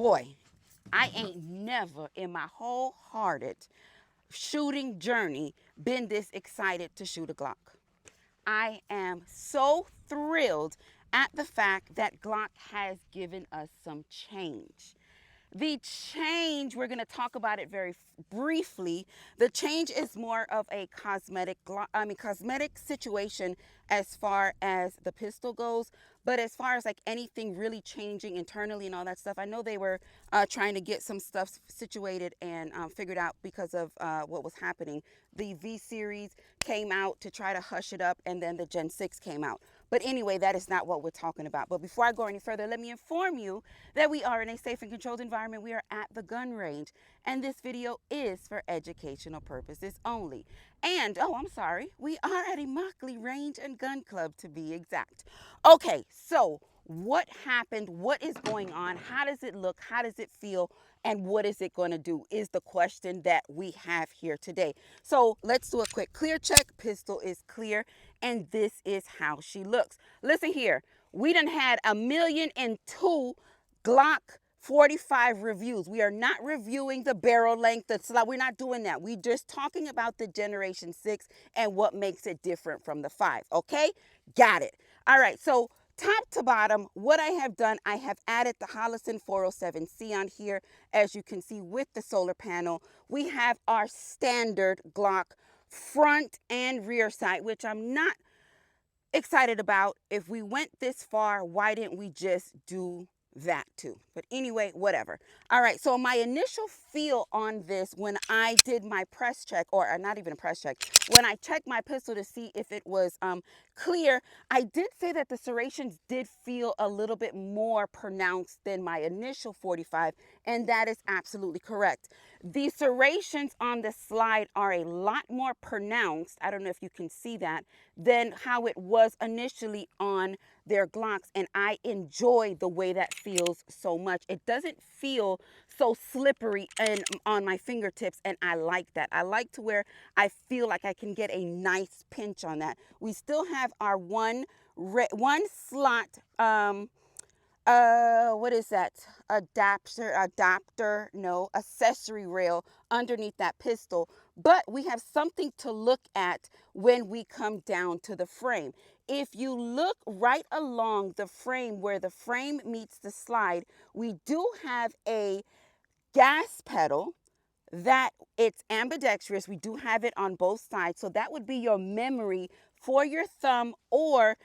boy, I ain't never in my wholehearted shooting journey been this excited to shoot a Glock. I am so thrilled at the fact that Glock has given us some change. The change, we're going to talk about it very briefly. The change is more of a cosmetic situation as far as the pistol goes. But as far as like anything really changing internally and all that stuff, I know they were trying to get some stuff situated and figured out because of what was happening. The V series came out to try to hush it up, and then the Gen 6 came out. But anyway, that is not what we're talking about. But before I go any further, let me inform you that we are in a safe and controlled environment. We are at the gun range, and this video is for educational purposes only. And, oh, I'm sorry, we are at a Mockley Range and Gun Club to be exact. Okay, so what happened? What is going on? How does it look? How does it feel? And what is it going to do is the question that we have here today. So let's do a quick clear check. Pistol is clear, and this is how she looks. Listen here. We done had 1,000,002 Glock 45 reviews. We are not reviewing the barrel length, the slot. We're not doing that. We're just talking about the Generation 6 and what makes it different from the 5. Okay? Got it. All right. So top to bottom, what I have done, I have added the Holosun 407C on here. As you can see with the solar panel, we have our standard Glock front and rear sight, which I'm not excited about. If we went this far, why didn't we just do that too? But anyway, whatever. All right, so my initial feel on this when I did my press check, or not even a press check, when I checked my pistol to see if it was clear, I did say that the serrations did feel a little bit more pronounced than my initial 45, and that is absolutely correct. The serrations on the slide are a lot more pronounced, I don't know if you can see that, than how it was initially on their Glocks, and I enjoy the way that feels so much. It doesn't feel so slippery and on my fingertips, and I like that. I like to where I feel like I can get a nice pinch on that. We still have our one slot what is that, accessory rail underneath that pistol, but we have something to look at when we come down to the frame. If you look right along the frame where the frame meets the slide, we do have a gas pedal that it's ambidextrous. We do have it on both sides. So that would be your memory for your thumb, or,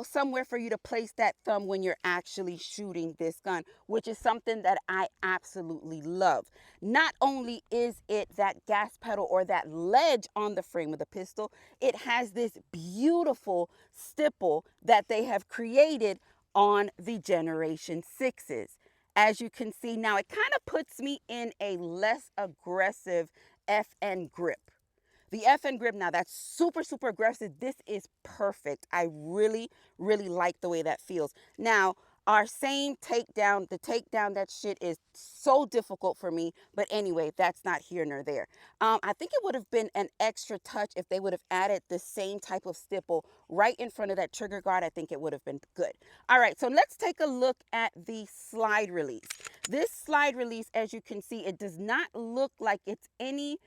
somewhere for you to place that thumb when you're actually shooting this gun, which is something that I absolutely love. Not only is it that gas pedal or that ledge on the frame of the pistol, it has this beautiful stipple that they have created on the Generation 6s. As you can see now, it kind of puts me in a less aggressive FN grip. The FN grip, now that's super, super aggressive. This is perfect. I really, really like the way that feels. Now, our same takedown, the takedown, that shit is so difficult for me. But anyway, that's not here nor there. I think it would have been an extra touch if they would have added the same type of stipple right in front of that trigger guard. I think it would have been good. All right, so let's take a look at the slide release. This slide release, as you can see, it does not look like it's any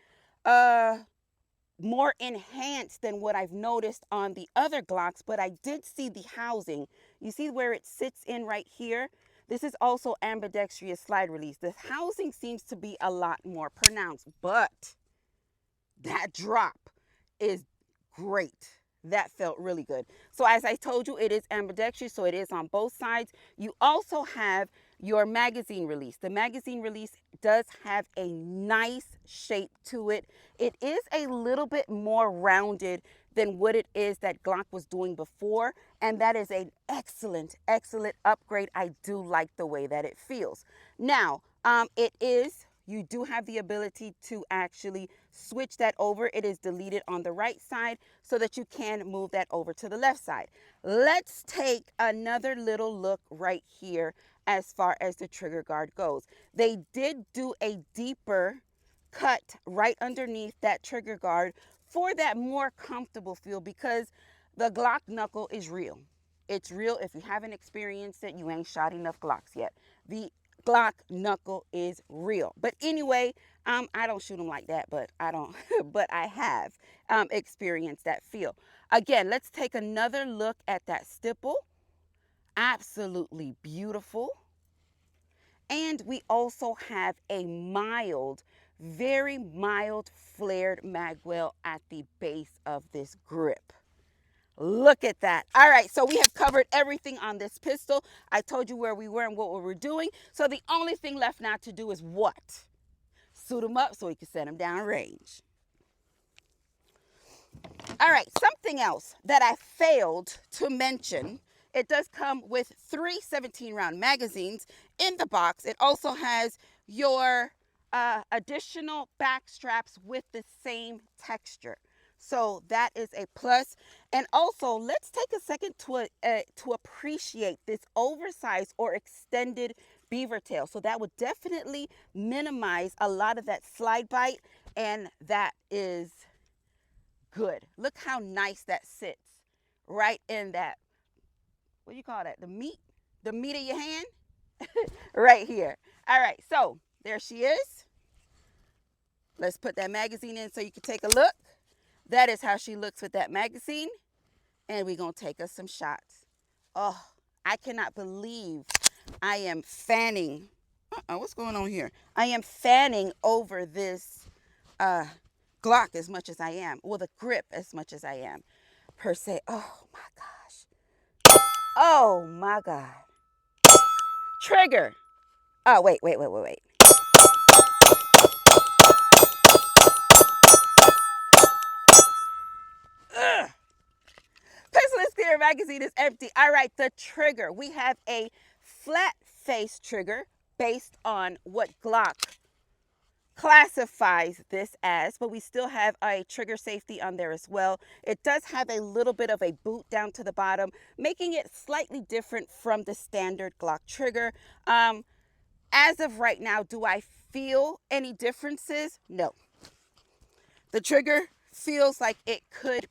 more enhanced than what I've noticed on the other Glocks, but I did see the housing. You see where it sits in right here? This is also ambidextrous slide release. The housing seems to be a lot more pronounced, but that drop is great. That felt really good. So as I told you, it is ambidextrous, so it is on both sides. You also have your magazine release. The magazine release does have a nice shape to it. It is a little bit more rounded than what it is that Glock was doing before, and that is an excellent, excellent upgrade. I do like the way that it feels. Now, you do have the ability to actually switch that over. It is deleted on the right side so that you can move that over to the left side. Let's take another little look right here as far as the trigger guard goes. They did do a deeper cut right underneath that trigger guard for that more comfortable feel, because the Glock knuckle is real. It's real. If you haven't experienced it, you ain't shot enough Glocks yet. The Glock knuckle is real. But anyway, I don't shoot them like that, but I don't, but I have experienced that feel. Again, let's take another look at that stipple. Absolutely beautiful. And we also have a mild, very mild flared magwell at the base of this grip. Look at that. All right, so we have covered everything on this pistol. I told you where we were and what we were doing. So the only thing left now to do is what? Suit them up so we can set them down range. All right, something else that I failed to mention. It does come with 3 17-round magazines in the box. It also has your additional back straps with the same texture. So that is a plus. And also, let's take a second to appreciate this oversized or extended beaver tail. So that would definitely minimize a lot of that slide bite, and that is good. Look how nice that sits right in that, what do you call that? The meat of your hand right here. All right, so there she is. Let's put that magazine in so you can take a look. That is how she looks with that magazine. And we're going to take us some shots. Oh, I cannot believe I am fanning. What's going on here? I am fanning over this Glock as much as I am. Well, the grip as much as I am, per se. Oh, my gosh. Oh, my God. Trigger. Oh, wait. Ugh. Pistonless clear magazine is empty. All right, the trigger. We have a flat face trigger based on what Glock classifies this as, but we still have a trigger safety on there as well. It does have a little bit of a boot down to the bottom, making it slightly different from the standard Glock trigger. As of right now, do I feel any differences? No. The trigger feels like it could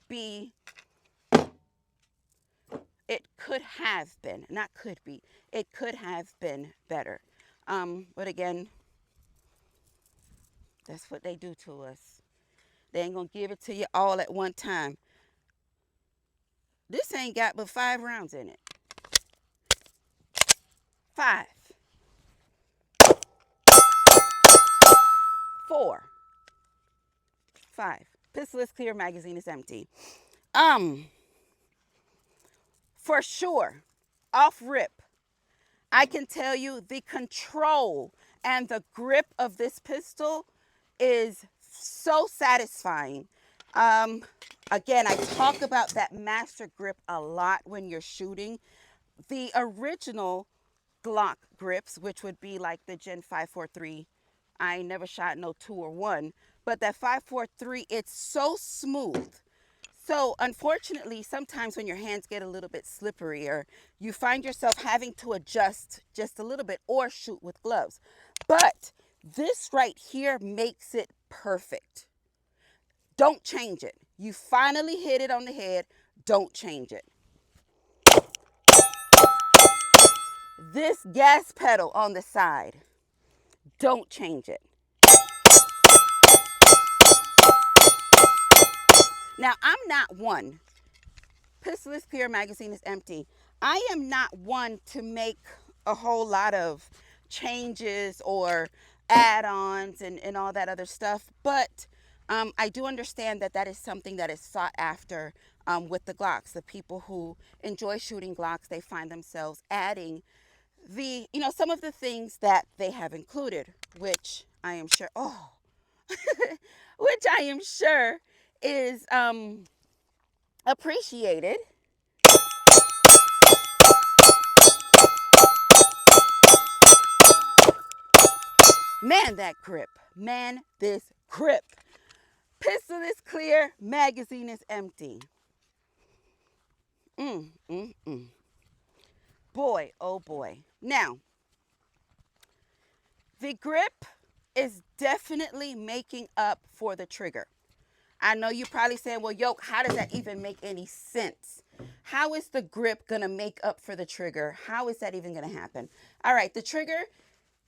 have been, not could be, it could have been better. But again, that's what they do to us. They ain't gonna give it to you all at one time. This ain't got but 5 rounds in it. 5. 4. 5. Pistonless clear magazine is empty. For sure, off rip, I can tell you the control and the grip of this pistol is so satisfying. Again, I talk about that master grip a lot when you're shooting. The original Glock grips, which would be like the Gen 543, I never shot no 2 or 1, but that 543, it's so smooth. So unfortunately, sometimes when your hands get a little bit slipperier, you find yourself having to adjust just a little bit or shoot with gloves. But this right here makes it perfect. Don't change it. You finally hit it on the head. Don't change it. This gas pedal on the side, don't change it. Now, I'm not one. Pistonless Clear magazine is empty. I am not one to make a whole lot of changes or add-ons and all that other stuff, but I do understand that that is something that is sought after with the Glocks. The people who enjoy shooting Glocks, they find themselves adding some of the things that they have included, which I am sure, which I am sure is appreciated. Man, that grip. Man, this grip. Pistol is clear. Magazine is empty. Boy, oh boy. Now, the grip is definitely making up for the trigger. I know you're probably saying, well, Yoke, how does that even make any sense? How is the grip going to make up for the trigger? How is that even going to happen? All right, the trigger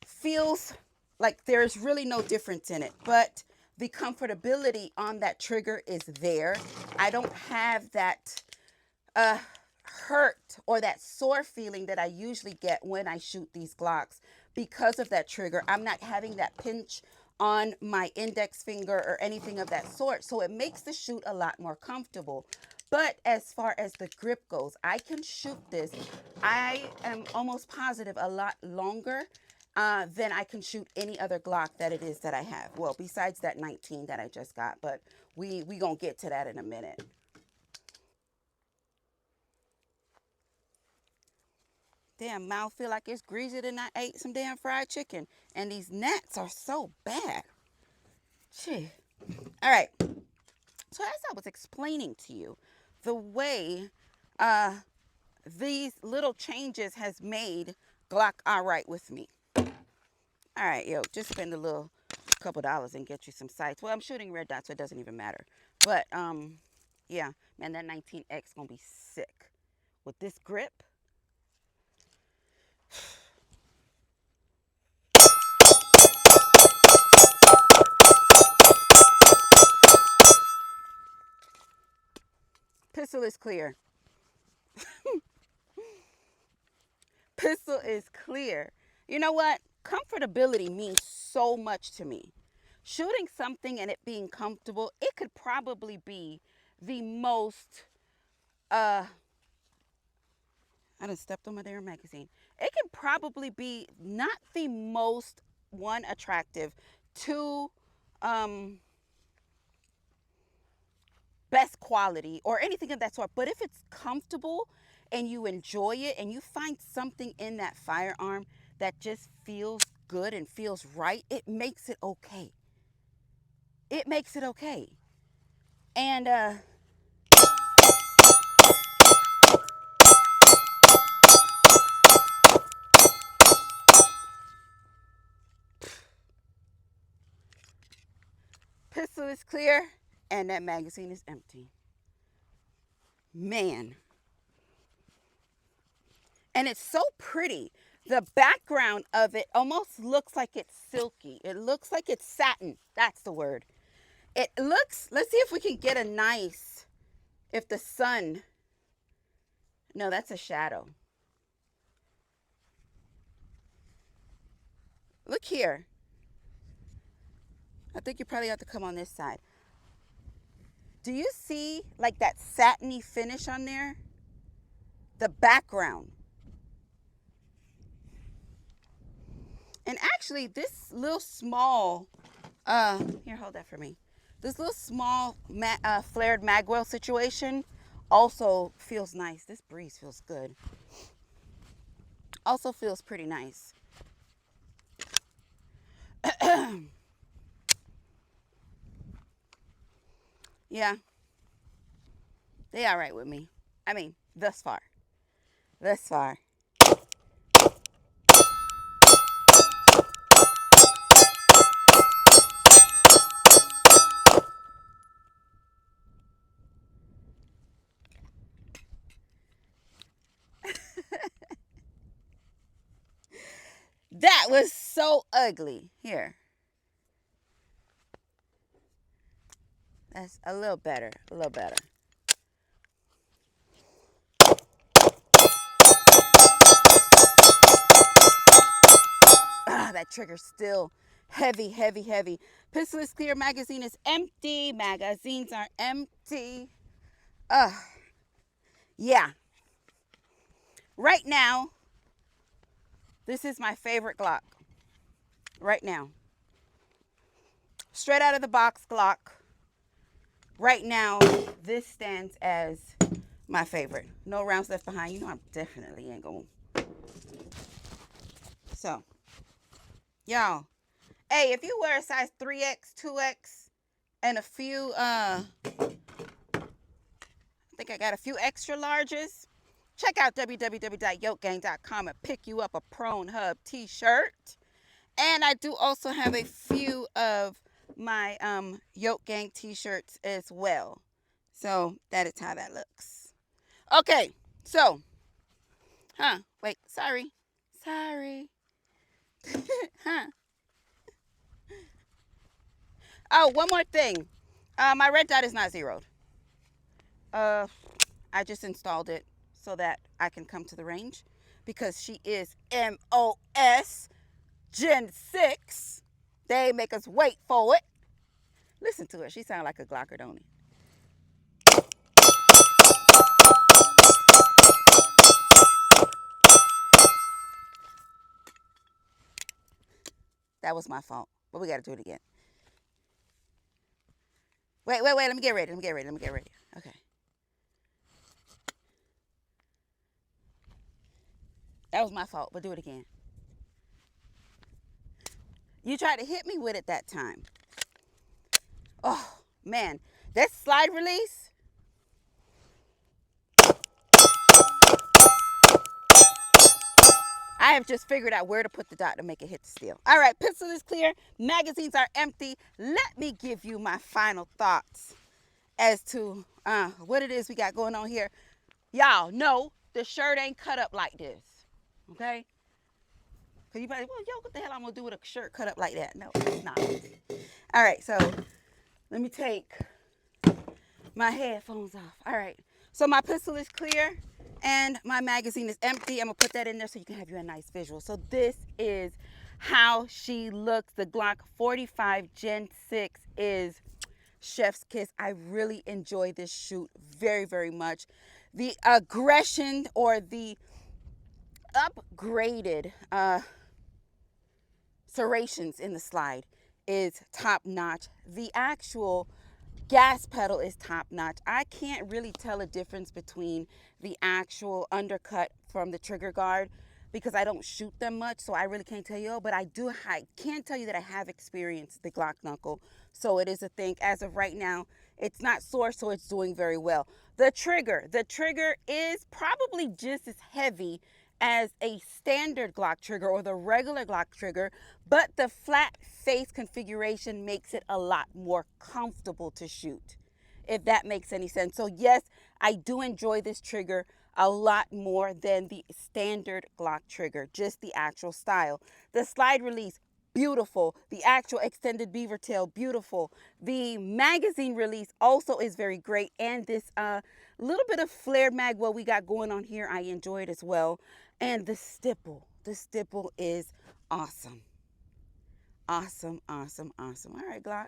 feels like there's really no difference in it, but the comfortability on that trigger is there. I don't have that uh, hurt or that sore feeling that I usually get when I shoot these Glocks because of that trigger. I'm not having that pinch on my index finger or anything of that sort. So it makes the shoot a lot more comfortable. But as far as the grip goes, I can shoot this, I am almost positive, a lot longer than I can shoot any other Glock that it is that I have. Well, besides that 19 that I just got, but we gonna get to that in a minute. Damn, mouth feel like it's greasy and I ate some damn fried chicken. And these gnats are so bad. Gee. All right. So as I was explaining to you, the way uh, these little changes has made Glock all right with me. All right, yo, just spend a little couple dollars and get you some sights. Well, I'm shooting red dots, so it doesn't even matter. But yeah, man, that 19X gonna be sick with this grip. Pistol is clear. Pistol is clear. You know what? Comfortability means so much to me. Shooting something and it being comfortable, it could probably be the most I done stepped on my damn magazine. It can probably be not the most one attractive, two best quality or anything of that sort. But if it's comfortable and you enjoy it and you find something in that firearm that just feels good and feels right, it makes it okay. It makes it okay. And pistol is clear and that magazine is empty. Man. And it's so pretty. The background of it almost looks like it's silky. It looks like it's satin. That's the word. It looks, let's see if we can get a nice, if the sun, no, that's a shadow. Look here. I think you probably have to come on this side. Do you see like that satiny finish on there? The background. And actually, this little small, here, hold that for me. This little small flared magwell situation also feels nice. This breeze feels good. Also feels pretty nice. Yeah, they all right with me. I mean, thus far. Thus far. That was so ugly. Here. That's a little better. A little better. Ah, that trigger's still heavy, heavy, heavy. Pistol is clear. Magazine is empty. Magazines are empty. Yeah. Right now, this is my favorite Glock. Right now. Straight out of the box Glock. Right now, this stands as my favorite. No rounds left behind. You know I definitely ain't going. So, y'all. Hey, if you wear a size 3X, 2X, and a few, I think I got a few extra larges, check out www.yokegang.com and pick you up a Prone Hub t-shirt. And I do also have a few of my Yoke Gang t-shirts as well. So that is how that looks. Okay, so, wait, sorry. Huh. Oh, one more thing. My red dot is not zeroed. I just installed it so that I can come to the range because she is MOS Gen 6. They make us wait for it. Listen to her. She sounds like a Glocker, don't he? That was my fault. But we got to do it again. Wait. Let me get ready. Okay. That was my fault, but do it again. You tried to hit me with it that time. Oh, man. That slide release. I have just figured out where to put the dot to make it hit the steel. All right, pistol is clear. Magazines are empty. Let me give you my final thoughts as to what it is we got going on here. Y'all know the shirt ain't cut up like this, okay? Because you probably, well, yo, what the hell I'm going to do with a shirt cut up like that? No, it's not. All right, so let me take my headphones off. All right, so my pistol is clear and my magazine is empty. I'm going to put that in there so you can have you a nice visual. So this is how she looks. The Glock 45 Gen 6 is chef's kiss. I really enjoy this shoot very, very much. The aggression or the upgraded serrations in the slide is top notch. The actual gas pedal is top notch. I can't really tell a difference between the actual undercut from the trigger guard because I don't shoot them much, so I really can't tell you. But I can tell you that I have experienced the Glock knuckle, so it is a thing. As of right now, it's not sore, so it's doing very well. The trigger is probably just as heavy as a standard Glock trigger or the regular Glock trigger, but the flat face configuration makes it a lot more comfortable to shoot, if that makes any sense. So yes, I do enjoy this trigger a lot more than the standard Glock trigger, just the actual style. The slide release, beautiful. The actual extended beaver tail, beautiful. The magazine release also is very great, and this little bit of flared mag what we got going on here, I enjoy it as well. And the stipple is awesome. Awesome. All right, Glock.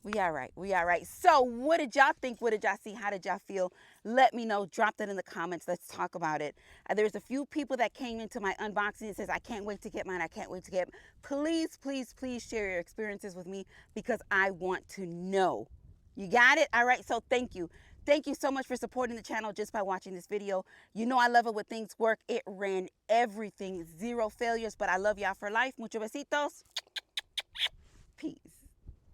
We all right. So what did y'all think? What did y'all see? How did y'all feel? Let me know. Drop that in the comments. Let's talk about it. There's a few people that came into my unboxing and says, I can't wait to get mine. Please share your experiences with me because I want to know. You got it? All right. So thank you. Thank you so much for supporting the channel just by watching this video. You know I love it when things work. It ran everything. 0 failures, but I love y'all for life. Muchos besitos. Peace.